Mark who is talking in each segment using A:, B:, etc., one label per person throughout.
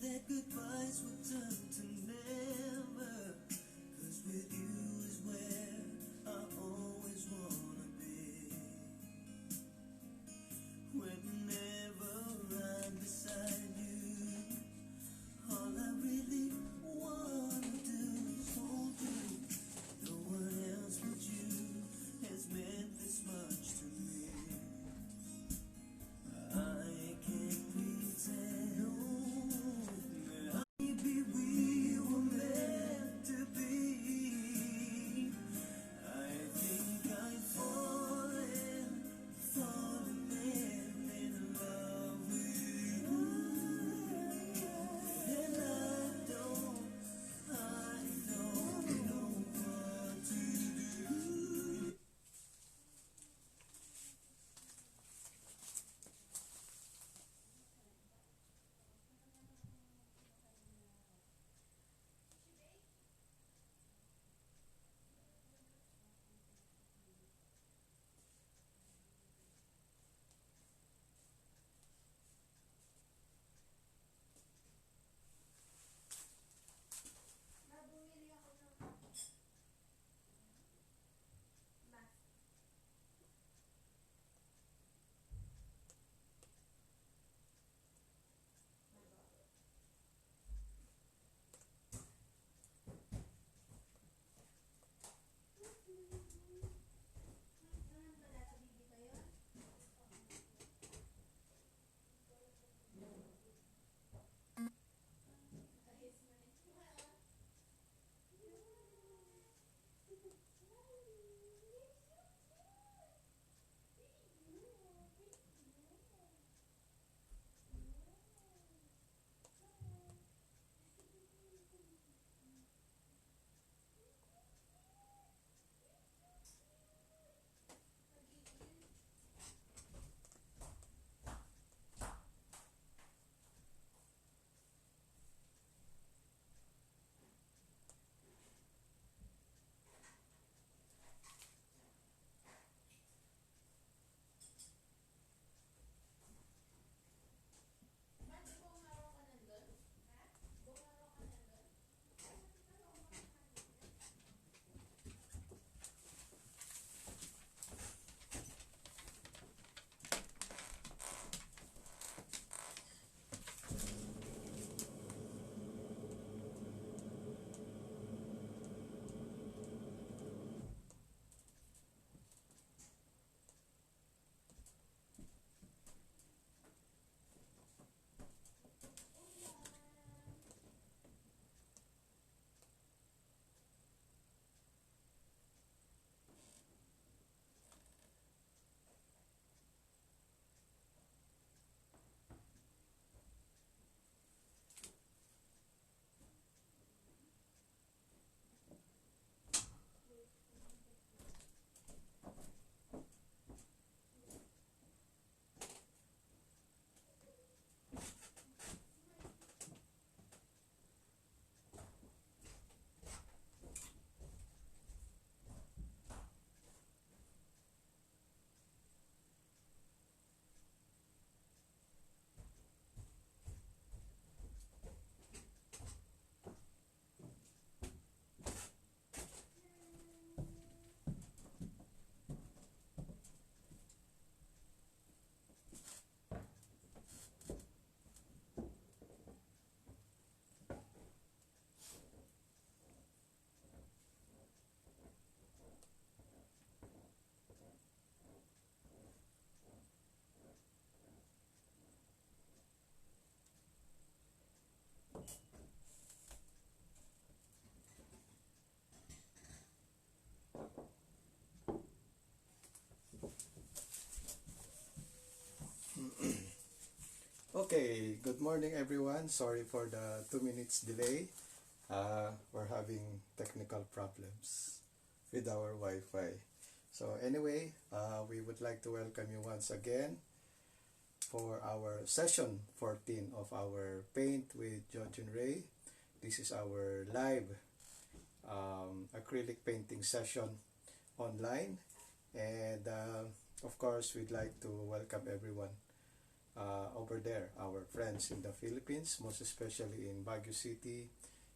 A: That goodbyes would turn to never, 'cause with you is where I always wanna be. Whenever I'm beside you, all I really wanna do is hold you. No one else but you has meant this much to me. I can't pretend, no.
B: Okay, good morning everyone. Sorry for the 2 minutes delay. We're having technical problems with our Wi-Fi. So anyway, we would like to welcome you once again for our session 14 of our Paint with George and Ray. This is our live acrylic painting session online, and of course we'd like to welcome everyone over there, our friends in the Philippines, most especially in Baguio City,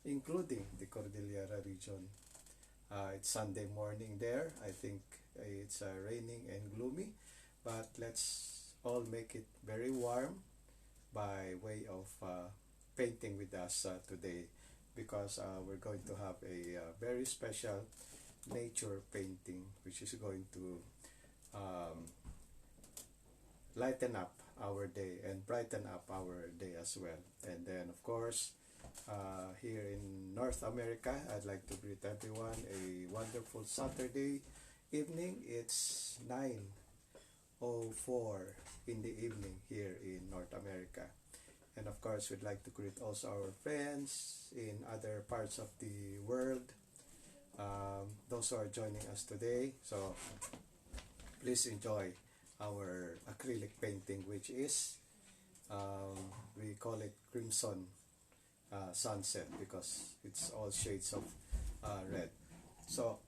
B: including the Cordillera region. It's Sunday morning there. I think it's raining and gloomy, but let's all make it very warm by way of painting with us today, because we're going to have a very special nature painting which is going to um, lighten up our day and brighten up our day as well. And then of course, here in North America, I'd like to greet everyone a wonderful Saturday evening. It's 9:04 in the evening here in North America. And of course, we'd like to greet also our friends in other parts of the world, those who are joining us today. So please enjoy our acrylic painting, which is, we call it Crimson Sunset, because it's all shades of red. So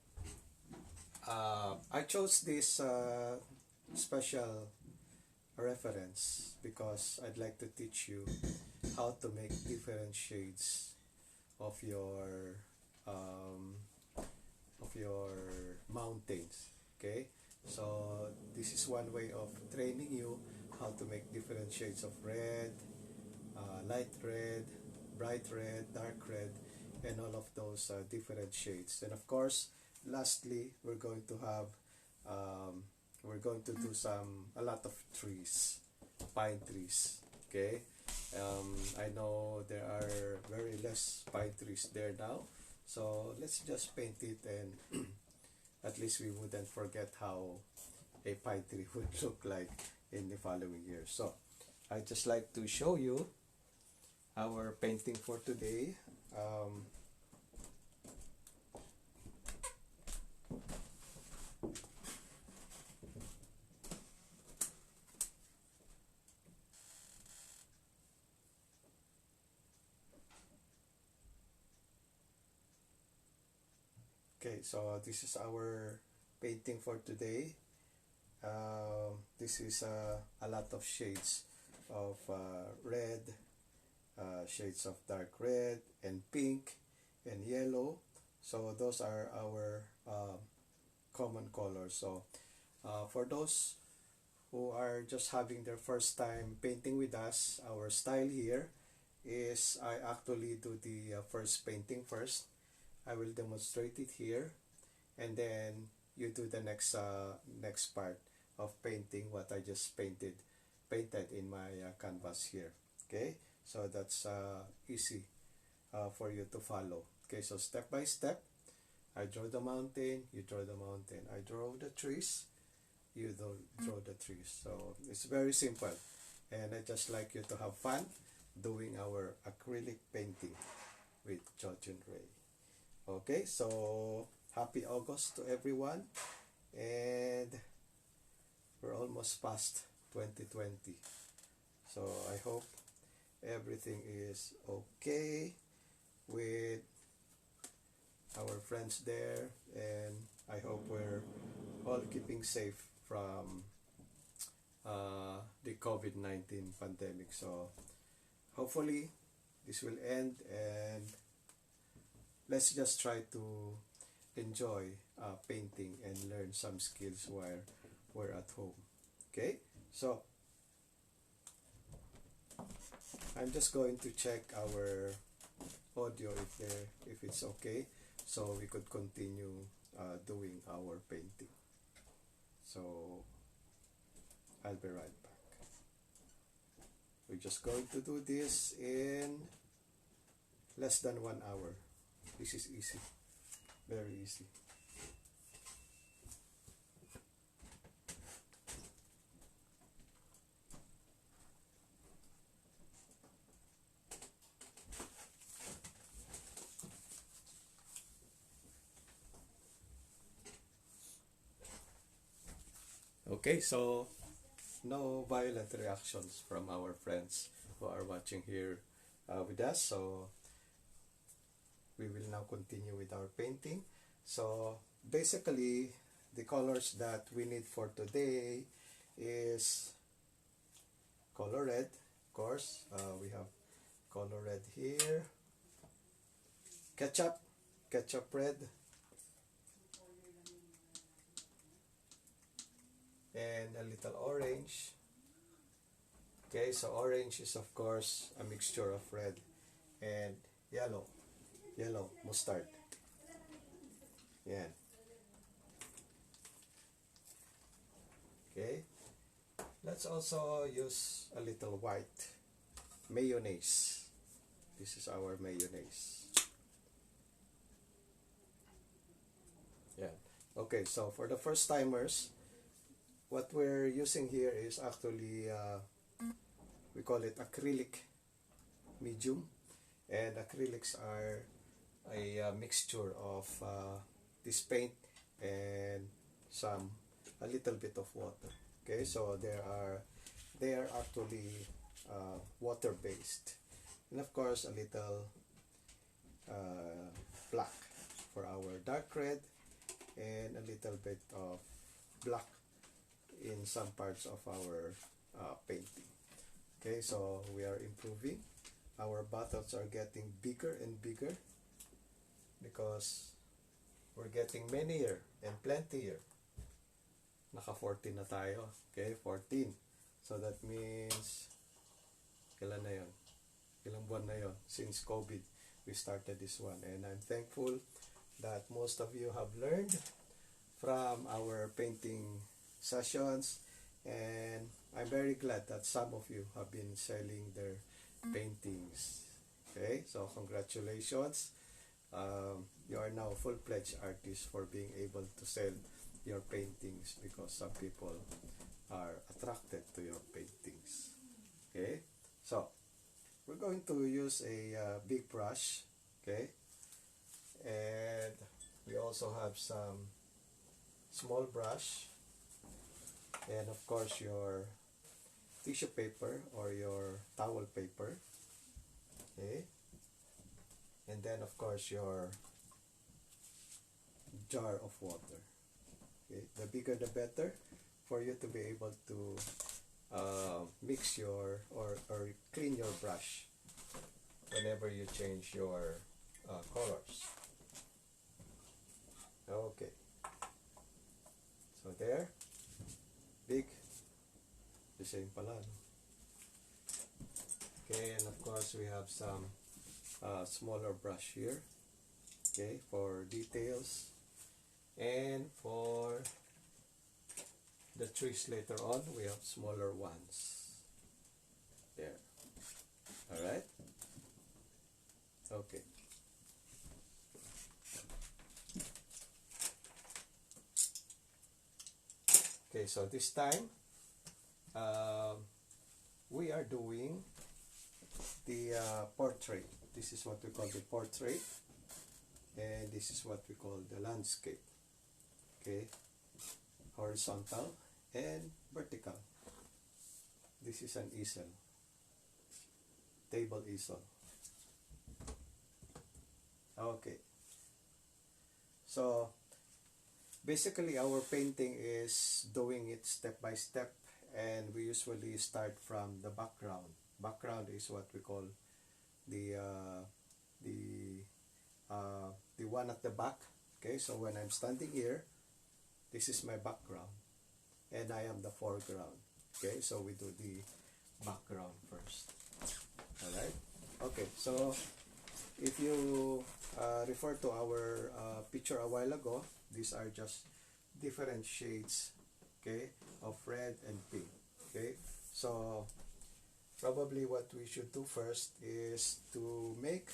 B: I chose this special reference because I'd like to teach you how to make different shades of um, your mountains. Okay, so this is one way of training you how to make different shades of red, light red, bright red, dark red, and all of those different shades. And of course, lastly, we're going to have do a lot of trees, pine trees. Okay, I know there are very less pine trees there now, so let's just paint it, and at least we wouldn't forget how a pine tree would look like in the following year. So I just like to show you our painting for today. Okay, so this is our painting for today. This is a lot of shades of red, shades of dark red, and pink, and yellow. So those are our common colors. So for those who are just having their first time painting with us, our style here is I actually do the first painting first. I will demonstrate it here, and then you do the next part of painting what I just painted in my canvas here. Okay, so that's easy for you to follow. Okay, so step by step, I draw the mountain, you draw the mountain. I draw the trees, you draw the trees. So it's very simple, and I just like you to have fun doing our acrylic painting with George and Ray. Okay, so happy August to everyone, and we're almost past 2020. So I hope everything is okay with our friends there, and I hope we're all keeping safe from the COVID-19 pandemic. So hopefully this will end, and let's just try to enjoy painting and learn some skills while we're at home. Okay, so I'm just going to check our audio if it's okay, so we could continue doing our painting. So I'll be right back. We're just going to do this in less than 1 hour. This is easy, very easy. Okay, so no violent reactions from our friends who are watching here with us. So we will now continue with our painting. So basically, the colors that we need for today is color red. Of course, we have color red here, ketchup red, and a little orange. Okay, so orange is of course a mixture of red and yellow mustard. Yeah. Okay, let's also use a little white mayonnaise. This is our mayonnaise. Yeah. Okay, so for the first timers, what we're using here is actually we call it acrylic medium, and acrylics are a mixture of this paint and a little bit of water. Okay, so they are actually water based, and of course a little black for our dark red, and a little bit of black in some parts of our painting. Okay, so we are improving. Our bottles are getting bigger and bigger because we're getting manyer and plentier. Naka 14 na tayo. Okay, 14. So that means, kailan na yun? Ilang buwan na yun? Since COVID, we started this one. And I'm thankful that most of you have learned from our painting sessions. And I'm very glad that some of you have been selling their paintings. Okay, so congratulations. You are now full-fledged artists for being able to sell your paintings because some people are attracted to your paintings. Okay, so we're going to use a big brush. Okay, and we also have some small brush, and of course your tissue paper or your towel paper. Okay, and then of course your jar of water. Okay, the bigger the better for you to be able to mix your or clean your brush whenever you change your colors. Okay, so there, big, the same pala. Okay, and of course we have some smaller brush here. Okay, for details and for the trees later on, we have smaller ones. There. Alright? Okay. Okay, so this time we are doing the portrait. This is what we call the portrait, and this is what we call the landscape. Okay, horizontal and vertical. This is an easel, table easel. Okay, so basically our painting is doing it step by step, and we usually start from the background. Background is what we call the one at the back. Okay, so when I'm standing here, this is my background, and I am the foreground. Okay, so we do the background first. Alright? Okay, so if you refer to our picture a while ago, these are just different shades, okay, of red and pink. Okay, so probably what we should do first is to make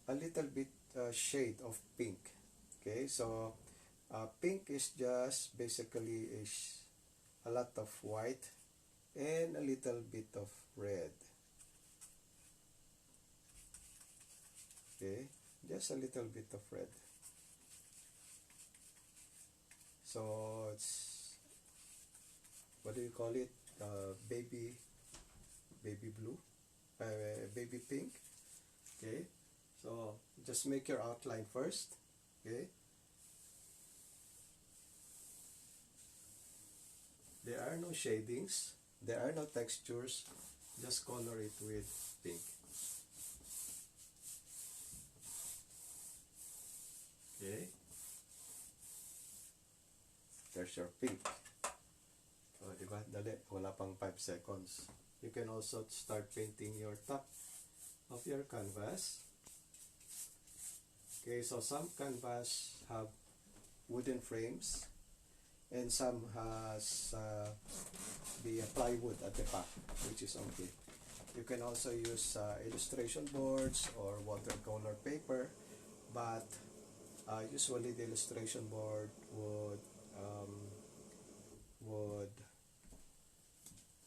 B: a little bit shade of pink. Okay, so pink is just basically a lot of white and a little bit of red. Okay, just a little bit of red. So it's what do you call it, baby blue, baby pink. Okay, so just make your outline first. Okay, there are no shadings, there are no textures, just color it with pink. Okay, there's your pink. So, diba? Dali, wala pang 5 seconds. You can also start painting your top of your canvas. Okay, so some canvas have wooden frames and some has the plywood at the back, which is okay. You can also use illustration boards or watercolor paper, but usually the illustration board would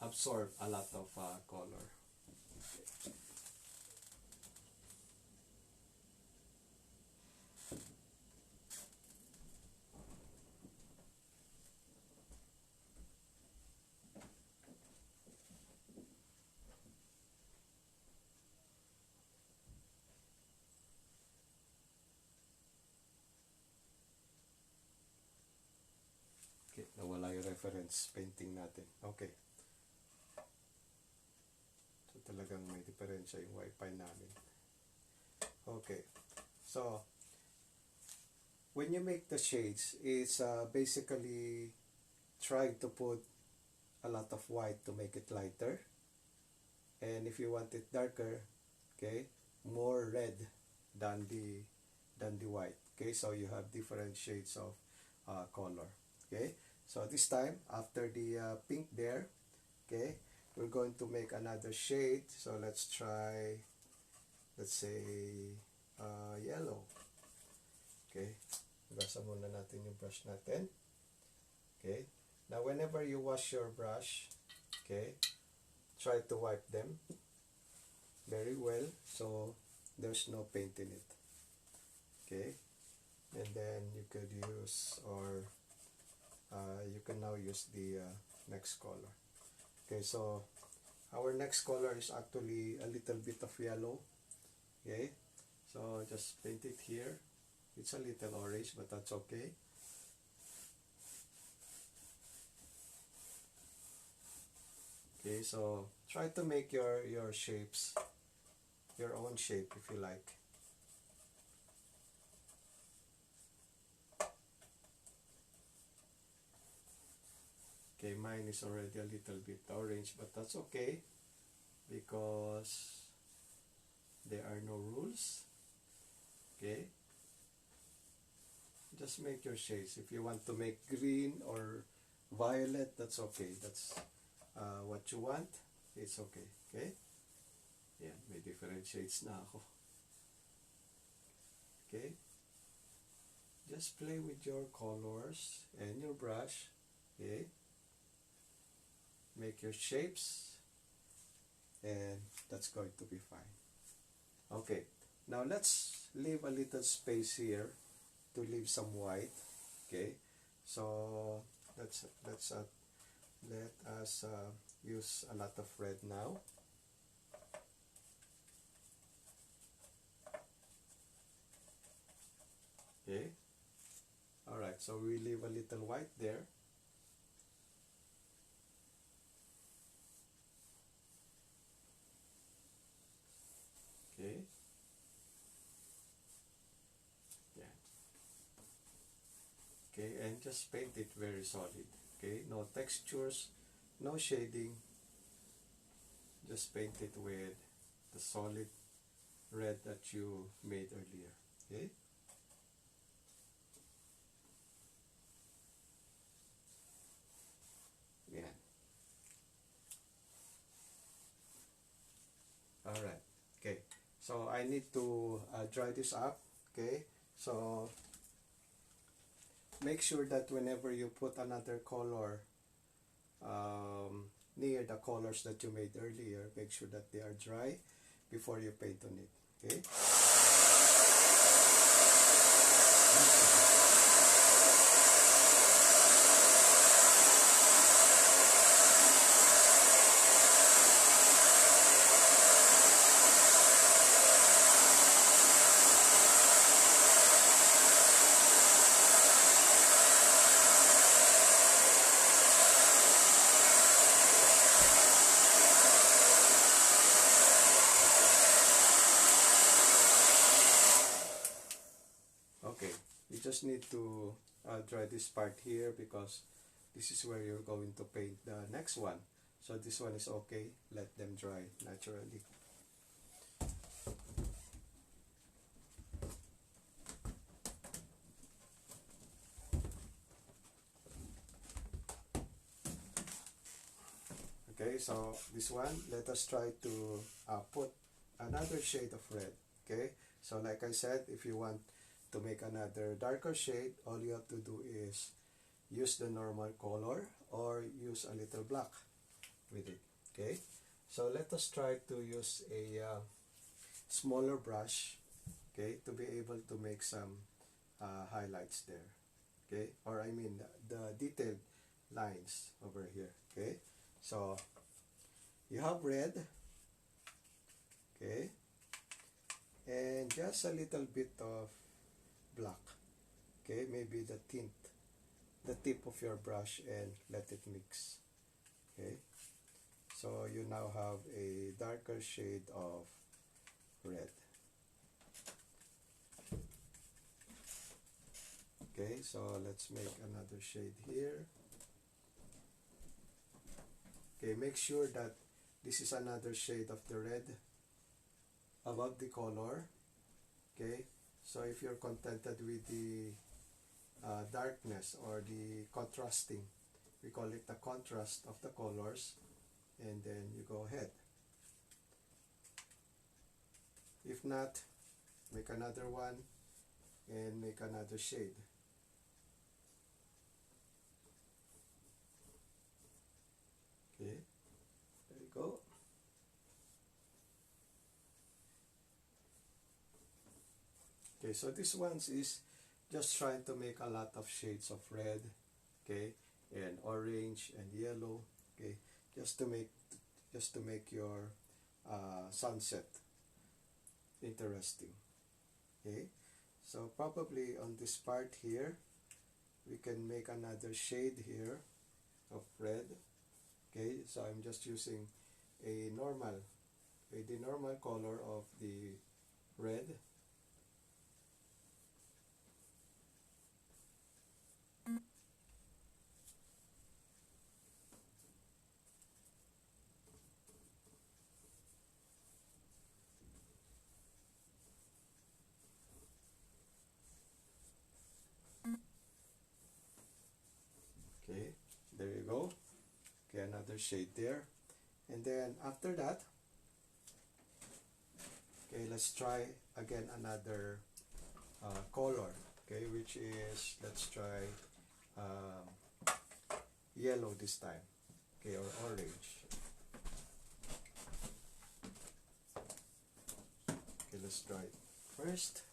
B: absorb a lot of color. Okay, nawala yung reference painting natin. Okay. So talagang may diferensya yung wifi namin. Okay. So, when you make the shades, it's basically trying to put a lot of white to make it lighter. And if you want it darker, okay, more red than the white. Okay, so you have different shades of color. Okay, so this time after the pink there, okay, we're going to make another shade. So let's try, let's say yellow. Okay, gasa muna natin yung brush natin. Okay, now whenever you wash your brush, okay, try to wipe them very well so there's no paint in it. Okay, and then you could use, or you can now use the next color. Okay, so our next color is actually a little bit of yellow. Okay, so just paint it here. It's a little orange, but that's okay. Okay, so try to make your shapes your own shape if you like. Okay, mine is already a little bit orange, but that's okay because there are no rules. Okay, just make your shades. If you want to make green or violet, that's okay. That's what you want. It's okay. Okay, yeah, may different shades na ako. Okay, just play with your colors and your brush. Okay, make your shapes and that's going to be fine. Okay, now let's leave a little space here to leave some white. Okay, so let us use a lot of red now. Okay, alright, so we leave a little white there. Okay, yeah. Okay, and just paint it very solid. Okay, no textures, no shading, just paint it with the solid red that you made earlier. Okay, yeah. Alright, okay, so I need to dry this up. Okay, so make sure that whenever you put another color near the colors that you made earlier, make sure that they are dry before you paint on it. Okay, just need to dry this part here because this is where you're going to paint the next one. So this one is okay, let them dry naturally. Okay, so this one, let us try to put another shade of red. Okay, so like I said, if you want to make another darker shade, all you have to do is use the normal color or use a little black with it. Okay, so let us try to use a smaller brush, okay, to be able to make some highlights there. Okay, or I mean the detailed lines over here. Okay, so you have red, okay, and just a little bit of black. Okay, maybe the tip of your brush, and let it mix. Okay, so you now have a darker shade of red. Okay, so let's make another shade here. Okay, make sure that this is another shade of the red above the color. Okay, so if you're contented with the darkness or the contrasting, we call it the contrast of the colors, and then you go ahead. If not, make another one and make another shade. Okay, there you go. Okay, so this one is just trying to make a lot of shades of red, okay, and orange and yellow, okay, just to make your sunset interesting. Okay, so probably on this part here we can make another shade here of red. Okay, so I'm just using the normal color of the red. Okay, there you go. Okay, another shade there. And then after that, okay, let's try again another color. Okay, which is, let's try yellow this time. Okay, or orange. Okay, let's try it first.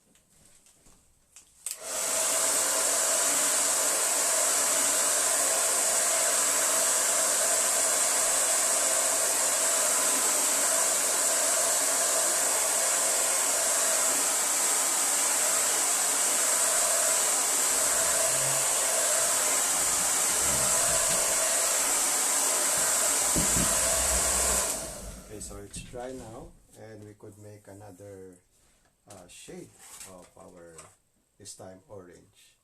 B: Okay, so it's dry now, and we could make another shade of our, this time, orange.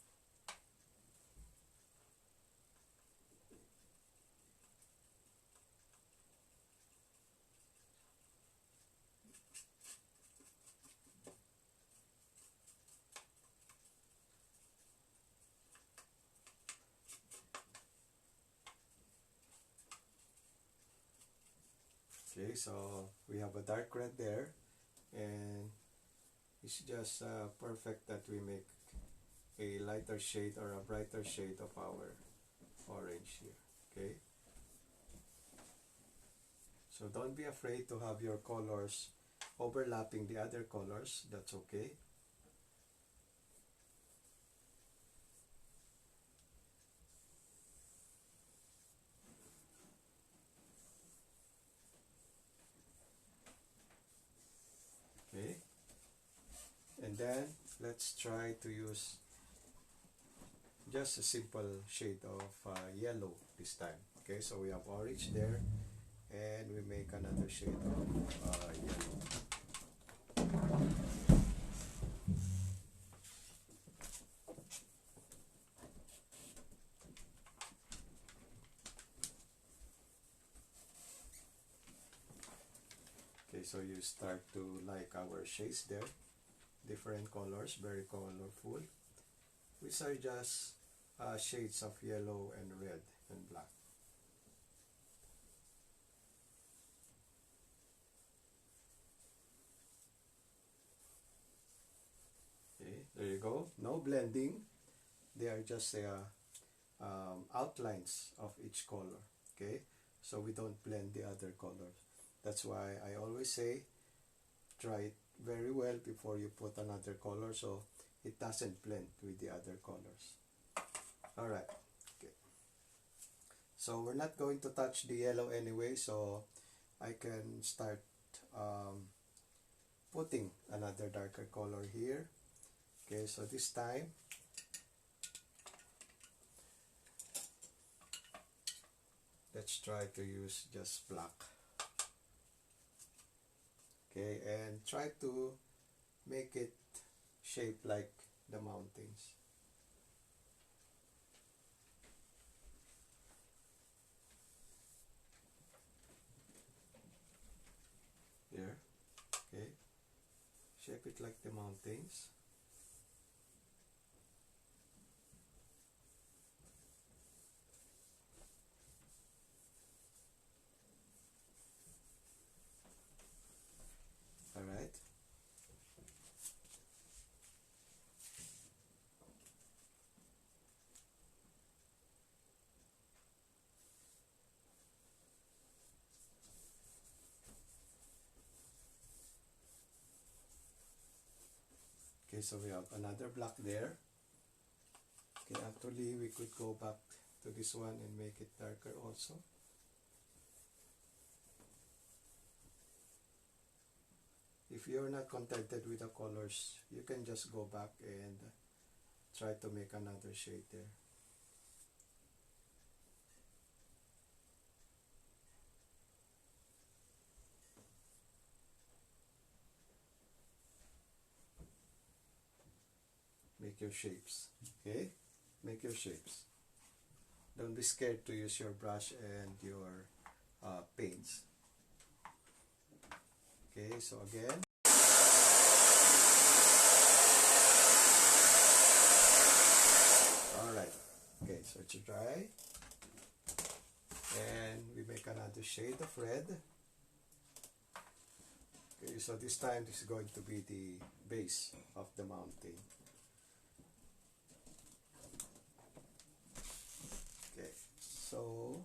B: Okay, so we have a dark red there, and it's just perfect that we make a lighter shade or a brighter shade of our orange here. Okay, so don't be afraid to have your colors overlapping the other colors. That's okay. Okay, and then let's try to use just a simple shade of yellow this time. Okay, so we have orange there, and we make another shade of yellow. Okay, so you start to like our shades there. Different colors, very colorful. Which are just shades of yellow and red and black. Okay, there you go. No blending. They are just outlines of each color. Okay, so we don't blend the other colors. That's why I always say try it very well before you put another color so it doesn't blend with the other colors. Alright, okay. So we're not going to touch the yellow anyway, so I can start putting another darker color here. Okay, so this time let's try to use just black. Okay, and try to make it shape like the mountains. Here, okay, shape it like the mountains. Alright. Okay, so we have another black there. Okay, actually we could go back to this one and make it darker also. If you're not contented with the colors, you can just go back and try to make another shade there. Make your shapes, okay? Make your shapes. Don't be scared to use your brush and your paints. Okay, so again. Alright, okay, so it's dry. And we make another shade of red. Okay, so this time this is going to be the base of the mountain. Okay, so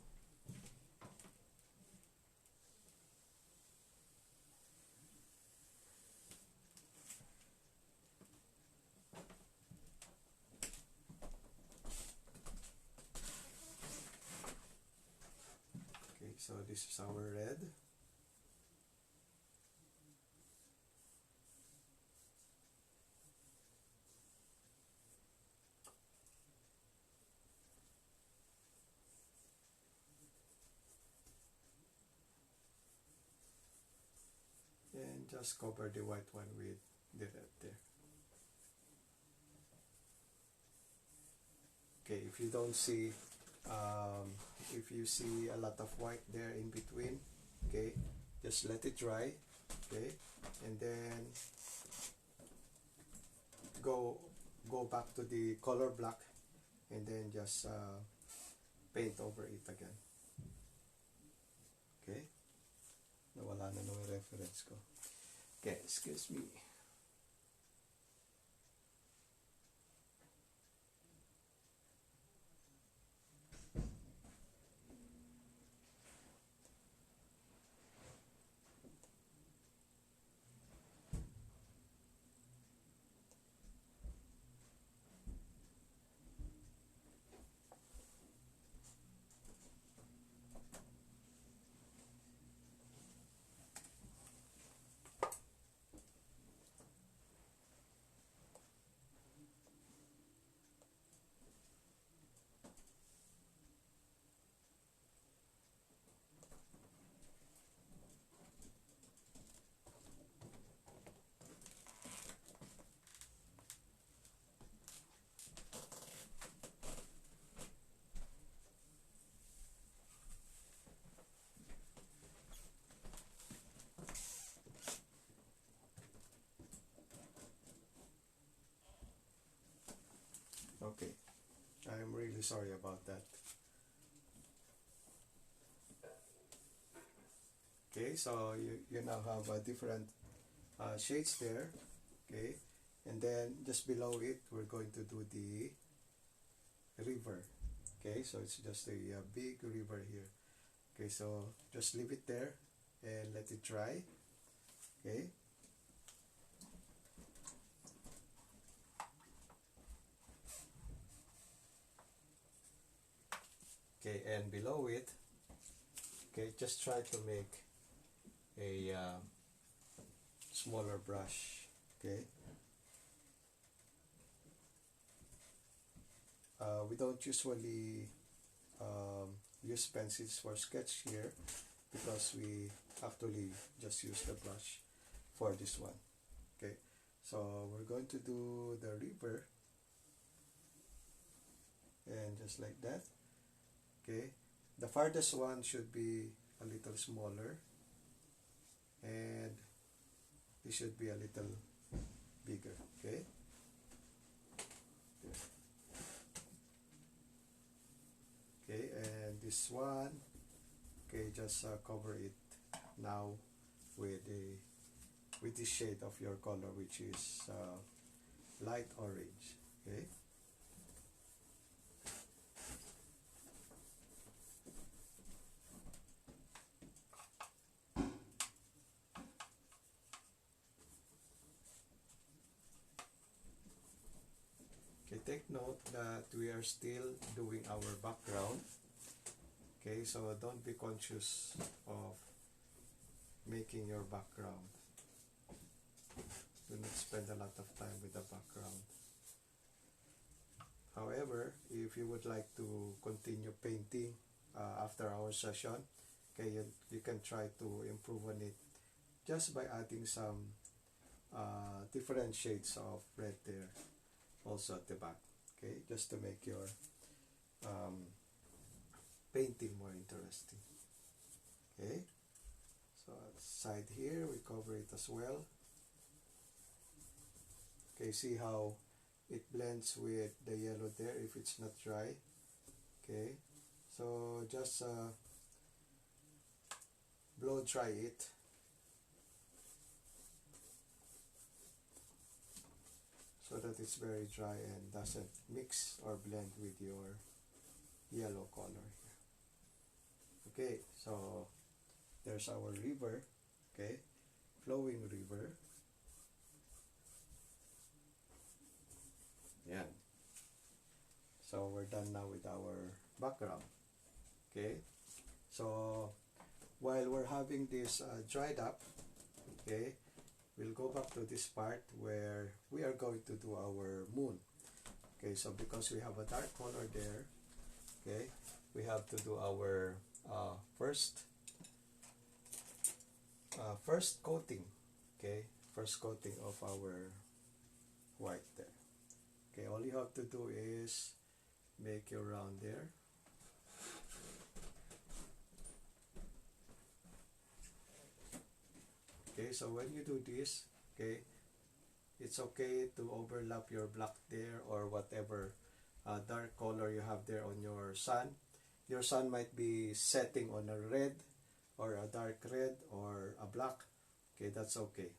B: so this is our red. And just cover the white one with the red there. Okay, if you don't see if you see a lot of white there in between, okay, just let it dry, okay, and then go back to the color black and then just paint over it again. Okay, nawala na yung reference ko. Okay, excuse me. sorry about that. Okay, so you now have different shades there. Okay, and then just below it we're going to do the river. Okay, so it's just a big river here. Okay, so just leave it there and let it dry. Okay, okay, and below it, okay, just try to make a smaller brush. Okay, we don't usually use pencils for sketch here because we actually just use the brush for this one. Okay, so we're going to do the river, and just like that. Okay, the farthest one should be a little smaller, and this should be a little bigger. Okay, okay, and this one, okay, just cover it now with the shade of your color, which is light orange. Okay, okay, take note that we are still doing our background. Okay, so don't be conscious of making your background. Do not spend a lot of time with the background. However, if you would like to continue painting after our session, okay, you can try to improve on it just by adding some different shades of red there also at the back. Okay, just to make your painting more interesting. Okay, so side here we cover it as well. Okay, see how it blends with the yellow there if it's not dry. Okay, so just blow dry it. So that it's very dry and doesn't mix or blend with your yellow color here. Okay, so there's our river. Okay, flowing river. Yeah. So we're done now with our background. Okay, so while we're having this dried up, okay, we'll go back to this part where we are going to do our moon. Okay, so because we have a dark color there, okay, we have to do our first coating. Okay, first coating of our white there. Okay, all you have to do is make your round there. Okay, so when you do this, okay, it's okay to overlap your black there or whatever dark color you have there on your sun. Your sun might be setting on a red or a dark red or a black. Okay, that's okay.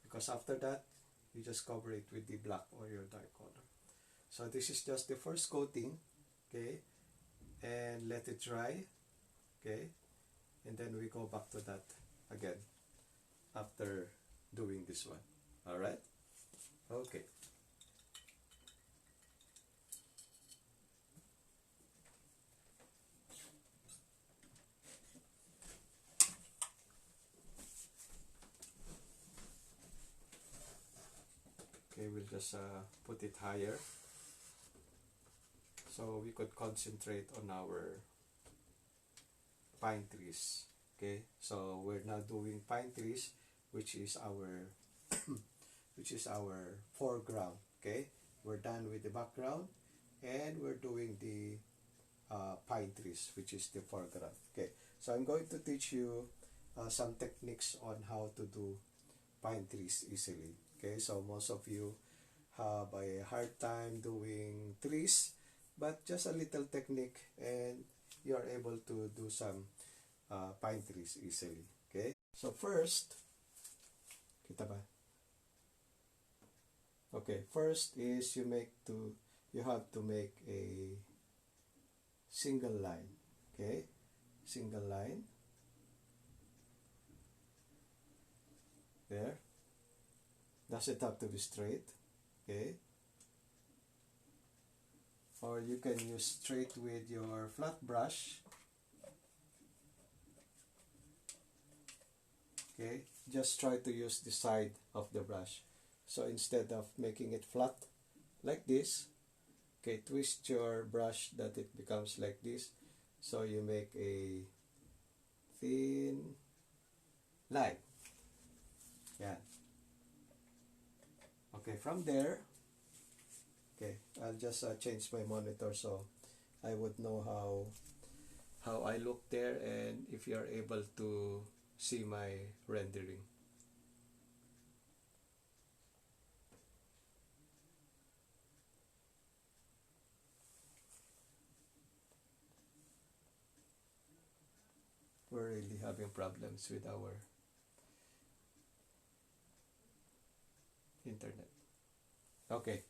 B: Because after that, you just cover it with the black or your dark color. So this is just the first coating, okay, and let it dry, okay, and then we go back to that again after doing this one. All right, okay. Okay, we'll just put it higher so we could concentrate on our pine trees. Okay, so we're now doing pine trees, which is our foreground. Okay, we're done with the background and we're doing the pine trees, which is the foreground. Okay, so I'm going to teach you some techniques on how to do pine trees easily. Okay, so most of you have a hard time doing trees but just a little technique and you are able to do some pine trees easily. Okay, so first, kita ba? Okay, first is you have to make a single line. Okay, single line there. Does it have to be straight? Okay, or you can use straight with your flat brush. Okay, just try to use the side of the brush. So instead of making it flat like this, okay, twist your brush that it becomes like this. So you make a thin line. Yeah. Okay, from there, okay, I'll just change my monitor so I would know how I look there and if you are able to see my rendering. We're really having problems with our internet. Okay.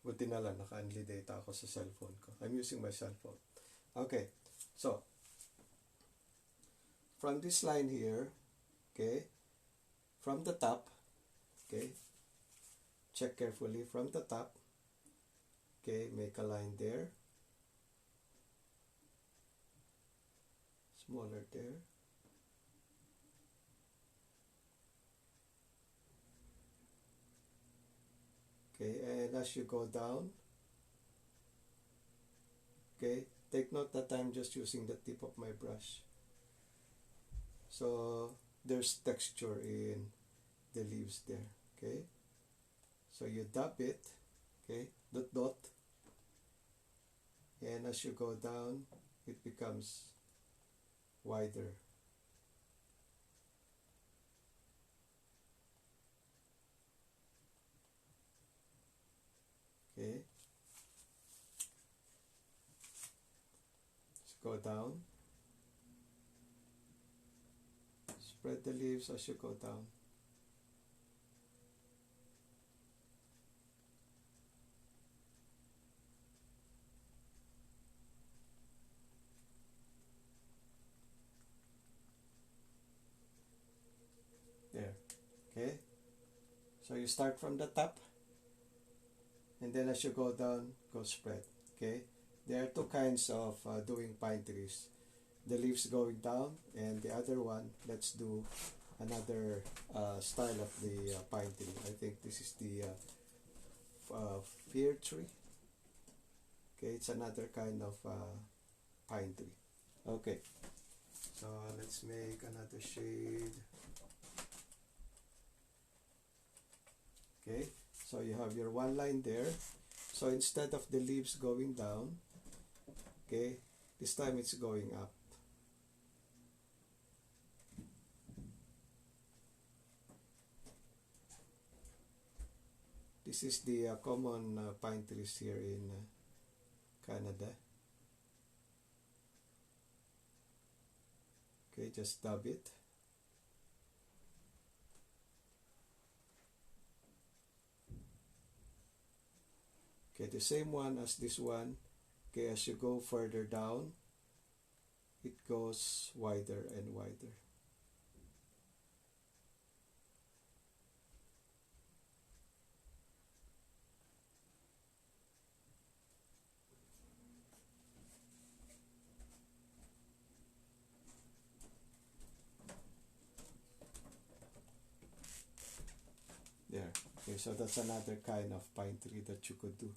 B: Buti na lang, naka-only data ako sa cellphone ko. I'm using my cellphone. Okay. So, from this line here, okay, from the top, okay, check carefully from the top, okay, make a line there, smaller there, okay, and as you go down, okay, take note that I'm just using the tip of my brush. So there's texture in the leaves there, okay? So you dab it, okay, dot dot, and as you go down, it becomes wider. Okay, let's go down. Spread the leaves as you go down. There. Okay. So you start from the top, and then as you go down, go spread. Okay. There are two kinds of doing pine trees. The leaves going down, and the other one, let's do another style of the pine tree. I think this is the fir tree. Okay, it's another kind of pine tree. Okay, so let's make another shade. Okay, so you have your one line there. So instead of the leaves going down, okay, this time it's going up. This is the common pine trees here in Canada. Okay, just dab it. Okay, the same one as this one. Okay, as you go further down, it goes wider and wider. There. Okay, so that's another kind of pine tree that you could do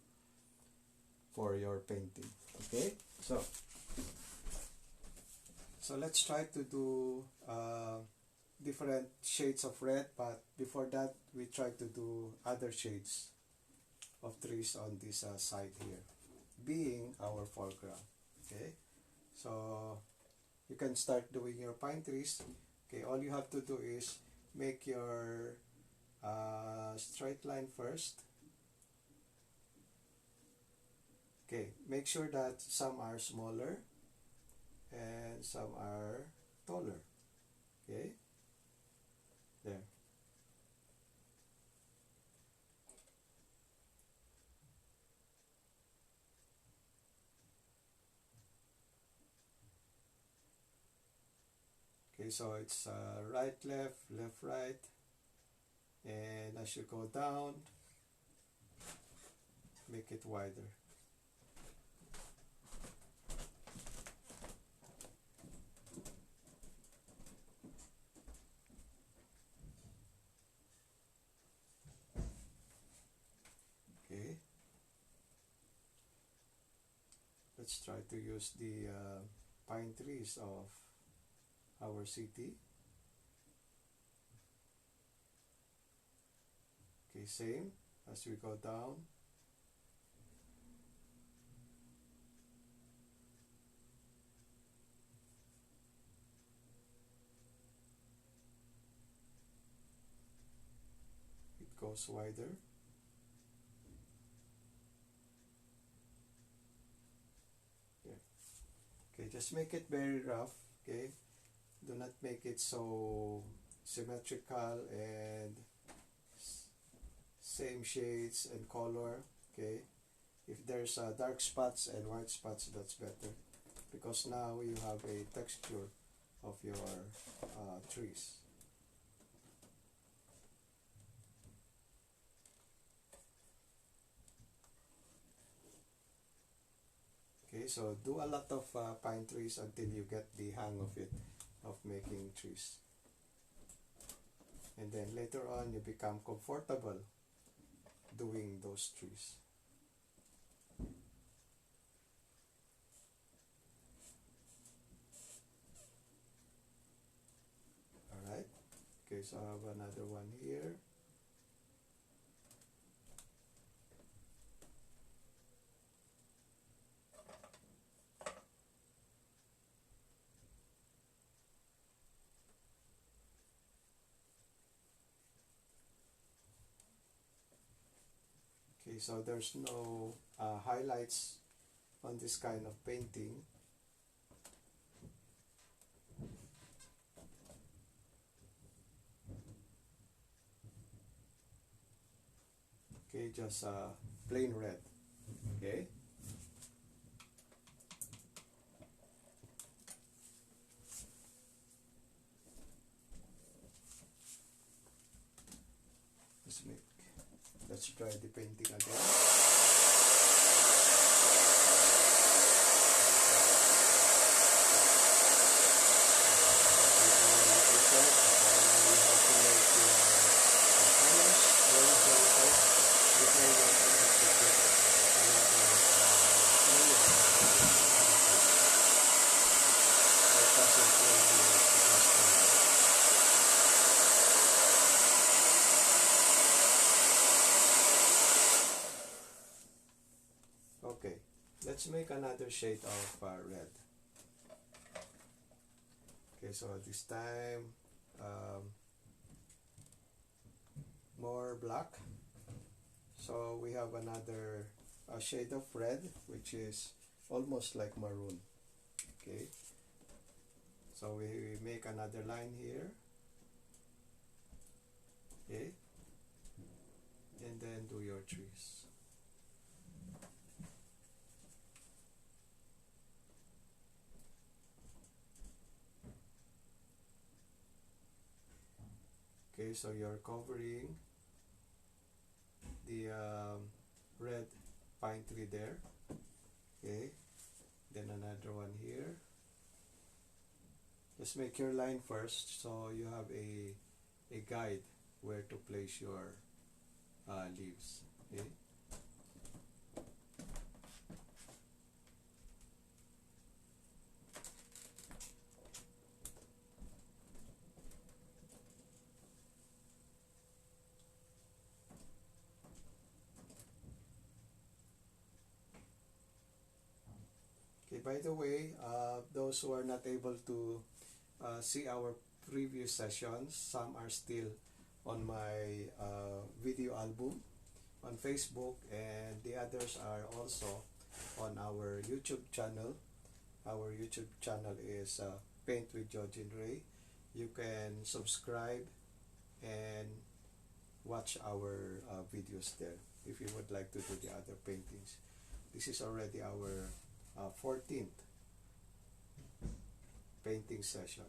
B: for your painting. Okay, so let's try to do different shades of red, but before that we try to do other shades of trees on this side here, being our foreground. Okay, so you can start doing your pine trees. Okay, all you have to do is make your straight line first. Okay, make sure that some are smaller and some are taller. Okay, there. Okay, so it's right, left, left, right, and as you go down, make it wider. Okay, let's try to use the pine trees of our city. Okay, same as we go down. It goes wider. Yeah. Okay, just make it very rough. Okay, do not make it so symmetrical and same shades and color. Okay, if there's dark spots and white spots, that's better, because now you have a texture of your trees. Okay, so do a lot of pine trees until you get the hang of it, of making trees. And then later on you become comfortable doing those trees. Alright, okay, so I have another one here. Okay, so there's no highlights on this kind of painting. Okay, just plain red. Okay. Let's try the painting again. Okay, let's make another shade of red. Okay, so this time more black. So we have another shade of red, which is almost like maroon. Okay, so we make another line here. Okay, and then do your trees. Okay, so you're covering the red pine tree there. Okay, then another one here. Just make your line first, so you have a guide where to place your leaves. Okay. Okay, by the way, those who are not able to see our previous sessions, some are still on my video album on Facebook, and the others are also on our YouTube channel. Our YouTube channel is Paint with Georgian Ray. You can subscribe and watch our videos there if you would like to do the other paintings. This is already our 14th painting session.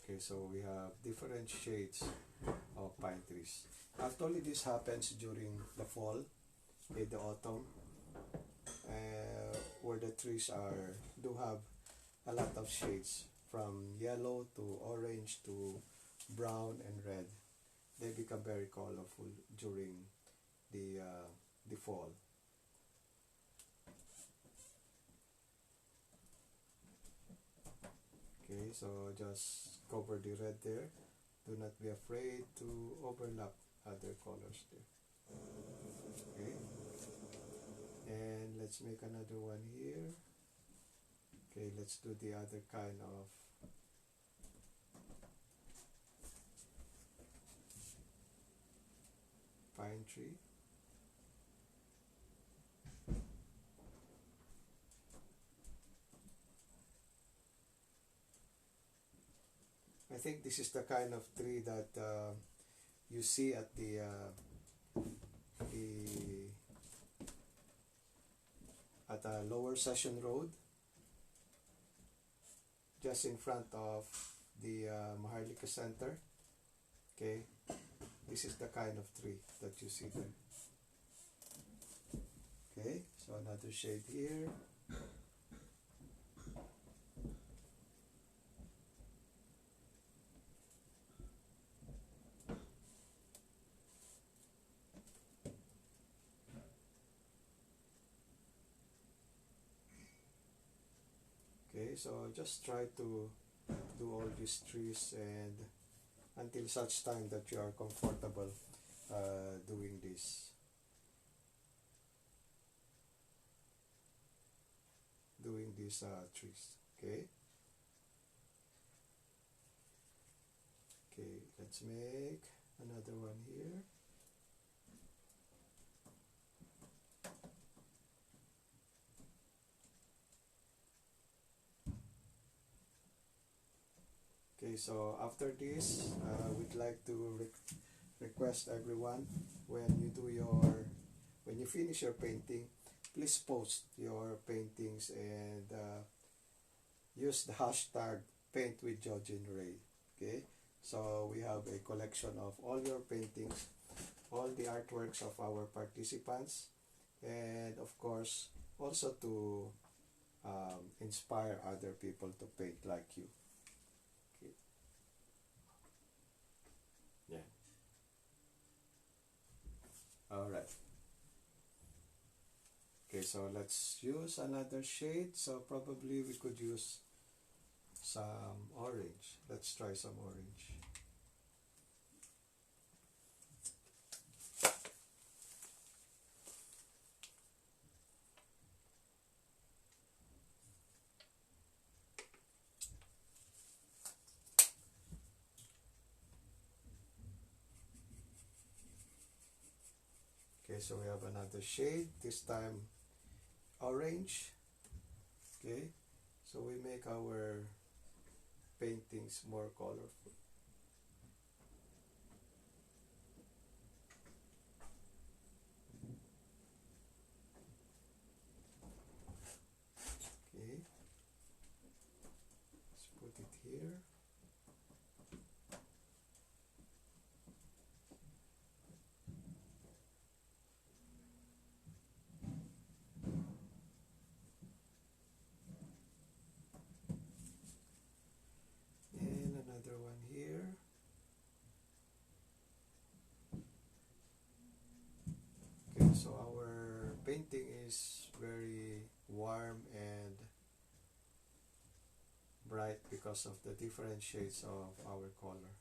B: Okay, so we have different shades of pine trees. Actually, this happens during the fall, in the autumn, where the trees do have a lot of shades, from yellow to orange to brown and red. They become very colorful during the fall. Okay, so just cover the red there. Do not be afraid to overlap other colors there. Okay, and let's make another one here. Okay, let's do the other kind of pine tree. I think this is the kind of tree that you see at the at a lower Session Road, just in front of the Maharlika Center. Okay, this is the kind of tree that you see there. Okay, so another shade here. Okay, so just try to do all these trees, and until such time that you are comfortable doing these trees. Okay, okay, let's make another one here. Okay, so after this, we'd like to request everyone, when you finish your painting, please post your paintings and use the hashtag Paint with Georgian Ray. Okay, so we have a collection of all your paintings, all the artworks of our participants, and of course also to inspire other people to paint like you. Okay. Yeah. All right. Okay, so let's use another shade. So probably we could use some orange. Let's try some orange. Okay, so we have another shade, this time orange. Okay, so we make our paintings more colorful. Okay, let's put it here. And another one here. Okay, so our painting is very warm and bright because of the different shades of our color,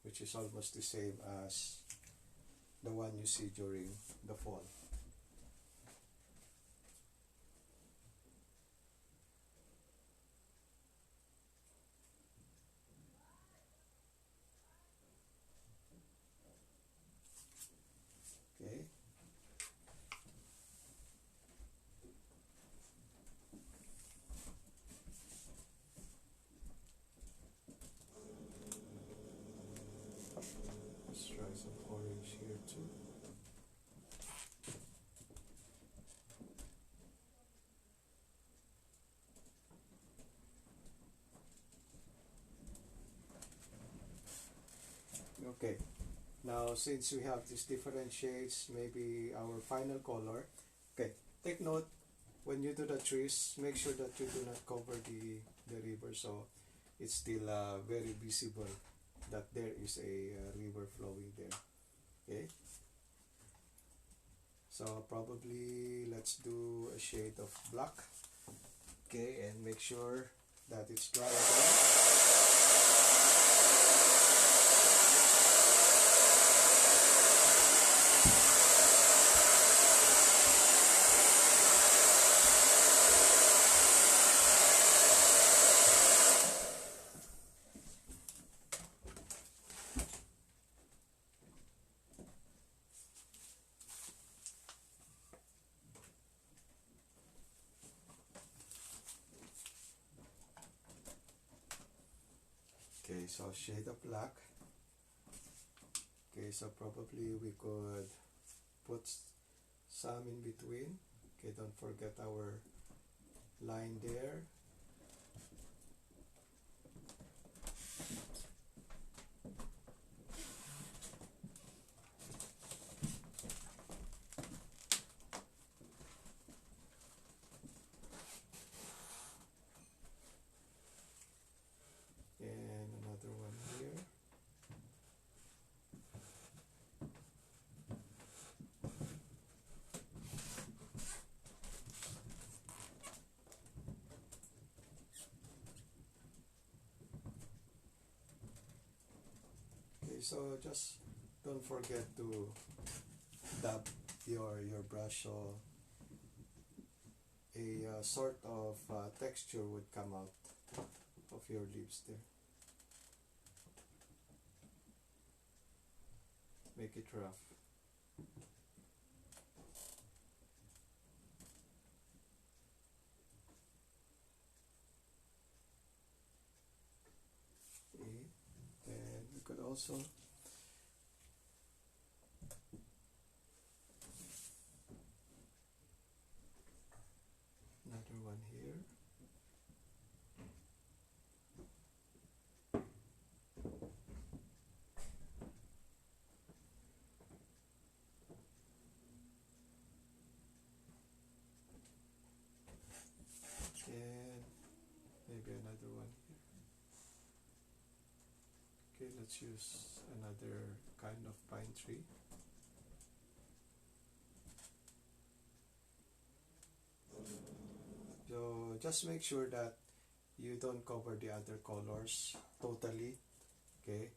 B: which is almost the same as the one you see during the fall. Okay, now since we have these different shades, maybe our final color. Okay, take note, when you do the trees, make sure that you do not cover the river, so it's still very visible that there is a river flowing there. Okay, so probably let's do a shade of black. Okay, and make sure that it's dry again. Okay, so shade of black. Okay, so probably we could put some in between. Okay, don't forget our line there. And another one here. Okay, so just don't forget to dab your brush so a sort of texture would come out of your leaves there. Make it rough. Okay, and we could also another one here. And maybe another one here. Okay, let's use another kind of pine tree. So just make sure that you don't cover the other colors totally. Okay,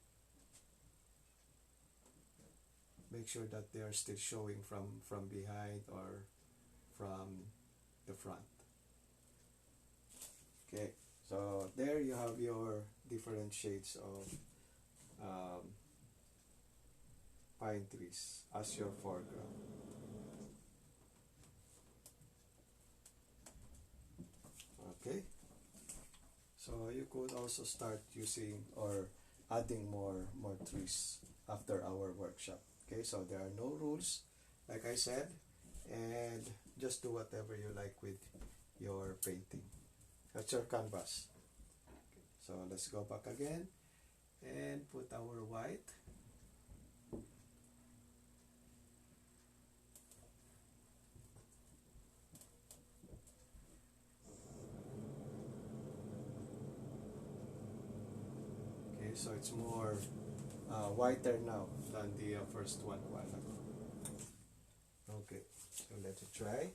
B: make sure that they are still showing from behind or from the front. Okay, so there you have your different shades of pine trees as your foreground. Okay, so you could also start using or adding more trees after our workshop. Okay, so there are no rules, like I said, and just do whatever you like with your painting. That's your canvas. Okay, so let's go back again and put our white. Okay, so it's more whiter now than the first one a while ago. Okay, so let it dry.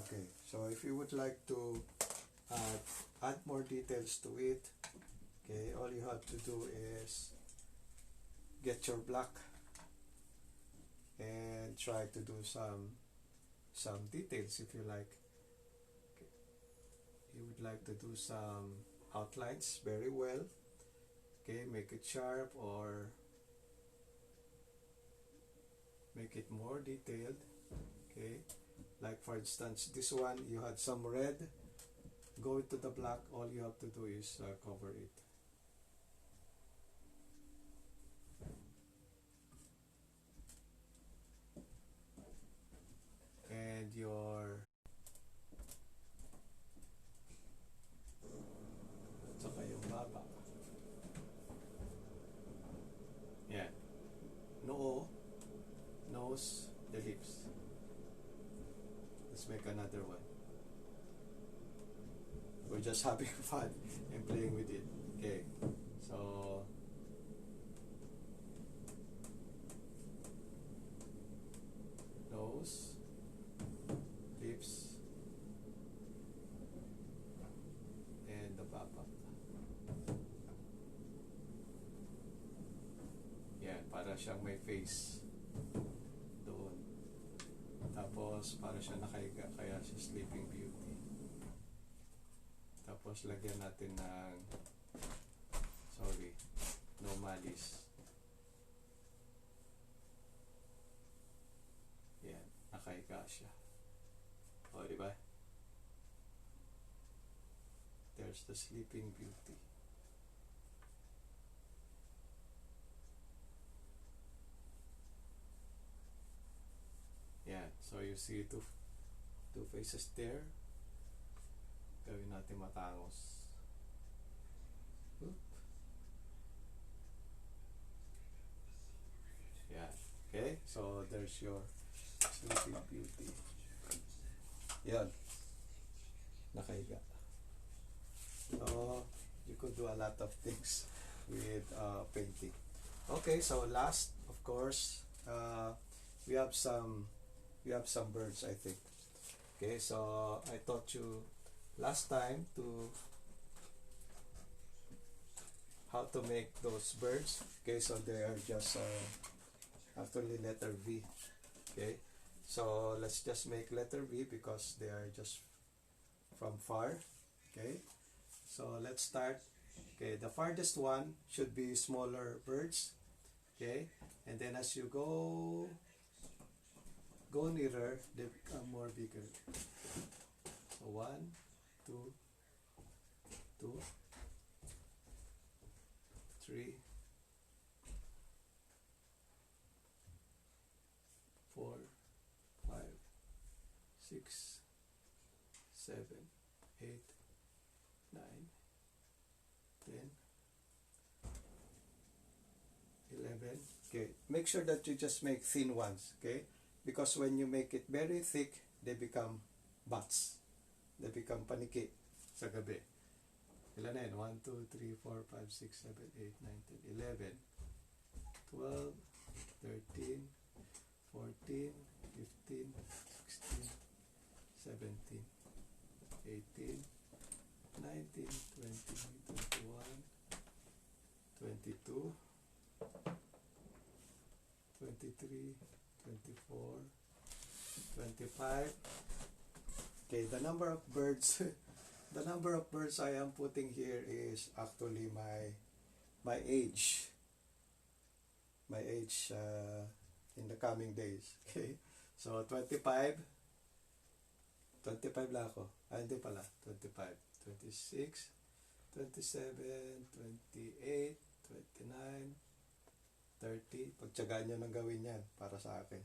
B: Okay, so if you would like to add more details to it, okay, all you have to do is get your black and try to do some details if you like. Okay. You would like to do some outlines very well. Okay, make it sharp or make it more detailed. Okay, like for instance this one you had some red, go into the black, all you have to do is cover it. And your saka yung baba. Yan. Noo, nose, the lips. Let's make another one. We're just having fun and playing with it. Okay. So nose, lips, and the baba. Yan, para siyang may face doon. Tapos, para siya nakahiga, kaya siya Sleeping Beauty. Tapos, lagyan natin ng, no malice. Yan, nakahiga siya. O, diba? There's the Sleeping Beauty. Yan, so you see two faces there. Gawin natin matangos. Oop. Yan, okay? So there's your Sleeping Beauty. Yan, nakahiga. So you could do a lot of things with painting. Okay, so last, of course, we have some birds, I think. Okay, so I taught you last time how to make those birds. Okay, so they are just actually letter V. Okay, so let's just make letter V because they are just from far. Okay, so let's start. Okay, the farthest one should be smaller birds. Okay, and then as you go nearer, they become more bigger. So 1, 2, 2, 3, 4, 5, 6, 7, 8, 9, 10, 11. Okay, make sure that you just make thin ones. Okay, because when you make it very thick, they become bats. They become paniki sa gabi. Ilan na yun? 1, 2, 3, 4, 5, 6, 7, 8, 9, 10, 11, 12, 13, 14, 15, 16, 17, 18, 19, 20, 21, 22, 23, 24, 25. Okay, the number of birds I am putting here is actually my age in the coming days. Okay, so 25 lang ako. Hindi pala, 25, 26, 27, 28, 29, 30. Pagtsagaan nyo nang gawin yan para sa akin.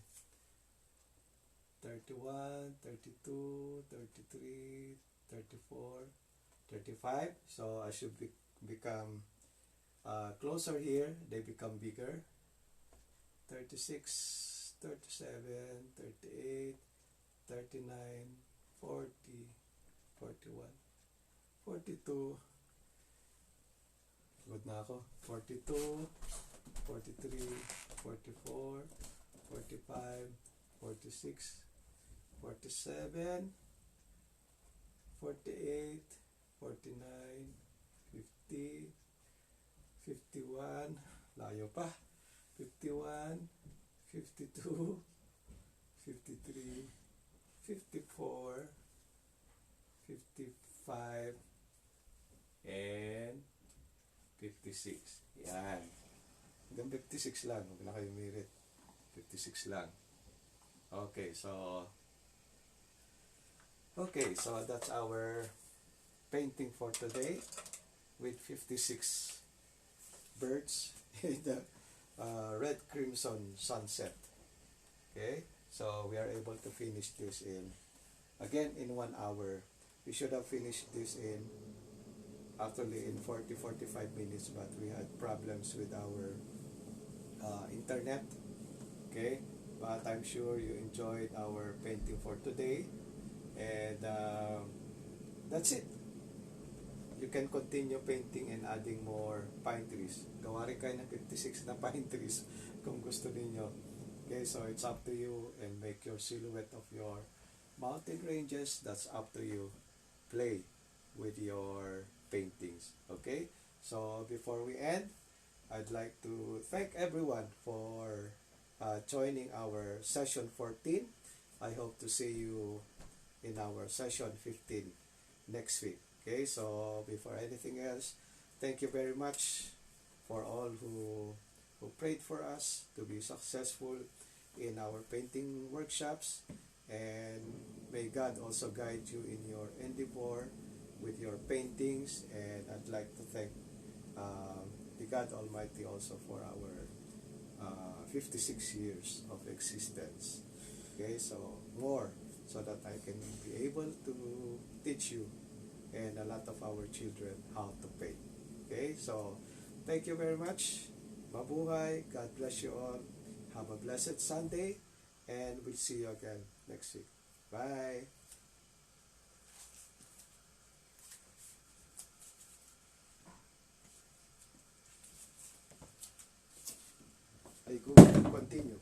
B: 31, 32, 33, 34, 35. So I should become closer here. They become bigger. 36, 37, 38, 39, 40, 41, 42. Good na ako. 42, 43, 44, 45, 46, 47, 48, 49, 50, 51, layo pa, 51, 52, 53, 54, 55, and 56. Yan. Hanggang 56 lang. Huwag na kayo mirit. 56 lang. Okay, so that's our painting for today with 56 birds in the red crimson sunset. Okay, so we are able to finish this in 1 hour. We should have finished this actually in 40-45 minutes, but we had problems with our internet. Okay, but I'm sure you enjoyed our painting for today, and that's it. You can continue painting and adding more pine trees. Gawa rin kayo ng 56 na pine trees kung gusto niyo. Okay, so it's up to you, and make your silhouette of your mountain ranges. That's up to you. Play with your paintings. Okay, so before we end, I'd like to thank everyone for joining our session 14. I hope to see you in our session 15 next week. Okay, so before anything else, thank you very much for all who prayed for us to be successful in our painting workshops, and may God also guide you in your endeavor with your paintings. And I'd like to thank the God Almighty also for our 56 years of existence. Okay, so more, so that I can be able to teach you and a lot of our children how to paint. Okay, so thank you very much. Mabuhay. God bless you all. Have a blessed Sunday, and we'll see you again next week. Bye. I go continue.